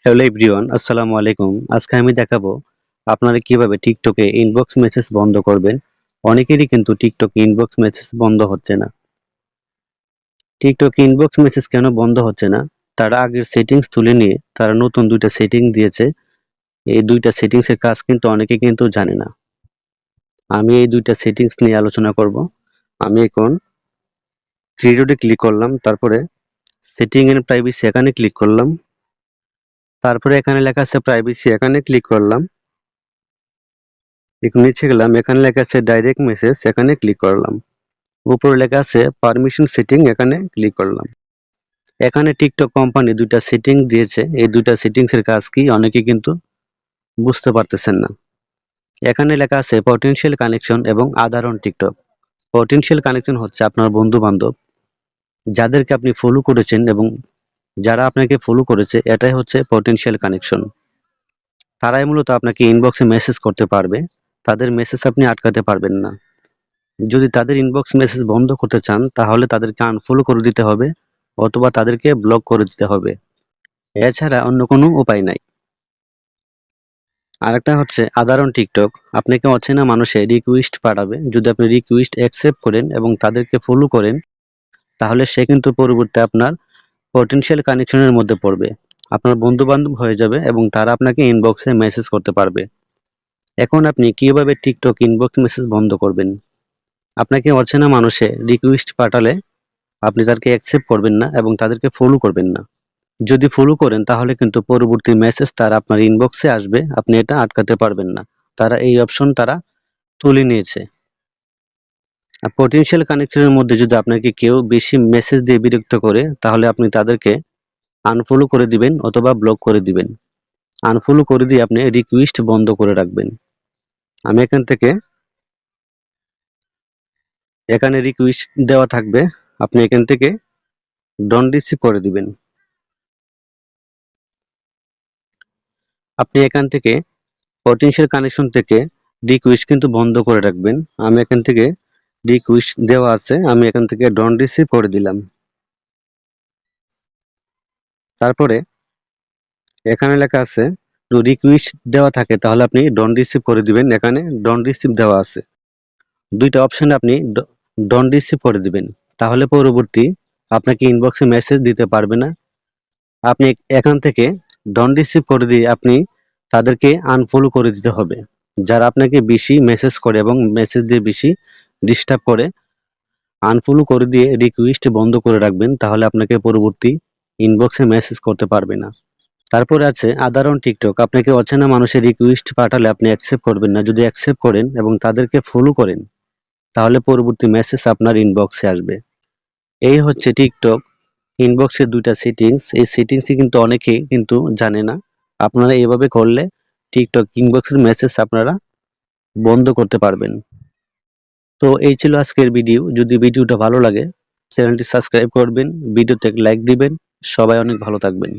Hello everyone, আসসালামু আলাইকুম। আজকে আমি দেখাবো আপনারা কিভাবে টিকটকে ইনবক্স মেসেজ বন্ধ করবেন। অনেকেরই কিন্তু টিকটকে ইনবক্স মেসেজ বন্ধ হচ্ছে না। টিকটকে ইনবক্স মেসেজ কেন বন্ধ হচ্ছে না? তারা আগের সেটিংস তুলে নিয়ে তারা নতুন ২টা সেটিং দিয়েছে। এই ২টা সেটিংস এর কাজ কিন্তু অনেকে কিন্তু জানে না। আমি এই ২টা সেটিংস নিয়ে আলোচনা করব। আমি এখন থ্রি ডটে ক্লিক করলাম, তারপরে সেটিং এন্ড প্রাইভেসি এখানে ক্লিক করলাম। তারপরে এখানে লেখা আছে প্রাইভেসি, এখানে ক্লিক করলাম। একটু নিচে গেলাম, এখানে লেখা আছে ডাইরেক্ট মেসেজ, এখানে ক্লিক করলাম। উপরে লেখা আছে পারমিশন সেটিং, এখানে ক্লিক করলাম। এখানে টিকটক কোম্পানি ২টা সেটিং দিয়েছে। এই ২টা সেটিংস এর কাজ কি অনেকে কিন্তু বুঝতে পারতেছেন না। এখানে লেখা আছে পটেনশিয়াল কানেকশন এবং আদার অন টিকটক। পটেনশিয়াল কানেকশন হচ্ছে আপনার বন্ধু বান্ধব, যাদেরকে আপনি ফলো করেছেন এবং যারা আপনাকে ফলো করেছে, এটাই হচ্ছে পটেনশিয়াল কানেকশন। তারাই মূলত আপনাকে ইনবক্সে মেসেজ করতে পারবে, তাদের মেসেজ আপনি আটকাতে পারবেন না। যদি তাদের ইনবক্স মেসেজ বন্ধ করতে চান, তাহলে তাদেরকে আনফলো করে দিতে হবে অথবা তাদেরকে ব্লক করে দিতে হবে। এছাড়া অন্য কোনো উপায় নাই। আরেকটা হচ্ছে আদার অন টিকটক। আপনাকে অচেনা মানুষে রিকোয়েস্ট পাঠাবে। যদি আপনি রিকোয়েস্ট অ্যাকসেপ্ট করেন এবং তাদেরকে ফলো করেন, তাহলে সে কিন্তু পরবর্তীতে আপনার পটেনশিয়াল কানেকশনের মধ্যে পড়বে। আপনার বন্ধু বান্ধব হয়ে যাবে এবং তারা আপনাকে ইনবক্সে মেসেজ করতে পারবে। এখন আপনি কিভাবে টিকটক ইনবক্স মেসেজ বন্ধ করবেন? আপনাকে অচেনা মানুষে রিকোয়েস্ট পাঠালে আপনি তাদেরকে অ্যাকসেপ্ট করবেন না এবং তাদেরকে ফলো করবেন না। যদি ফলো করেন, তাহলে কিন্তু পরবর্তী মেসেজ তারা আপনার ইনবক্সে আসবে, আপনি এটা আটকাতে পারবেন না। তারা এই অপশন তারা তুলে নিয়েছে। আর পটেনশিয়াল কানেকশনের মধ্যে যদি আপনাকে কেউ বেশি মেসেজ দিয়ে বিরক্ত করে, তাহলে আপনি তাদেরকে আনফলো করে দিবেন অথবা ব্লক করে দিবেন। আনফলো করে দিয়ে আপনি রিকোয়েস্ট বন্ধ করে রাখবেন। আমি এখানে রিকোয়েস্ট দেওয়া থাকবে, আপনি এখান থেকে ডন্ট রিসিভ করে দিবেন। আপনি এখান থেকে পটেনশিয়াল কানেকশন থেকে রিকোয়েস্ট কিন্তু বন্ধ করে রাখবেন। আমি এখান থেকে রিকোয়েস্ট দেওয়া আছে, আমি এখান থেকে ডন্ট রিসিভ করে দিলাম। তারপরে এখানে লেখা আছে রিকোয়েস্ট দেওয়া থাকে, তাহলে আপনি ডন্ট রিসিভ করে দিবেন। এখানে ডন্ট রিসিভ দেওয়া আছে, ২টা অপশন আপনি ডন্ট রিসিভ করে দিবেন। তাহলে পরবর্তী আপনাকে ইনবক্সে মেসেজ দিতে পারবে না। আপনি এখান থেকে ডন্ট রিসিভ করে দিয়ে আপনি তাদেরকে আনফলো করে দিতে হবে। যারা আপনাকে বেশি মেসেজ করে এবং মেসেজ দিয়ে বেশি ডিস্টার্ব করে, আনফলো করে দিয়ে রিকোয়েস্ট বন্ধ করে রাখবেন। তাহলে আপনাকে পরবর্তী ইনবক্সে মেসেজ করতে পারবে না। তারপরে আছে আদার অন টিকটক। আপনাকে অচেনা মানুষের রিকোয়েস্ট পাঠালে আপনি অ্যাকসেপ্ট করবেন না। যদি অ্যাকসেপ্ট করেন এবং তাদেরকে ফলো করেন, তাহলে পরবর্তী মেসেজ আপনার ইনবক্সে আসবে। এই হচ্ছে টিকটক ইনবক্সের ২টা সেটিংস। এই সেটিংসই কিন্তু অনেকেই কিন্তু জানে না। আপনারা এভাবে করলে টিকটক ইনবক্সের মেসেজ আপনারা বন্ধ করতে পারবেন। তো এই ছিল আজকের ভিডিও। যদি ভিডিওটা ভালো লাগে, চ্যানেলটি সাবস্ক্রাইব করবেন, ভিডিওতে একটা লাইক দিবেন। সবাই অনেক ভালো থাকবেন।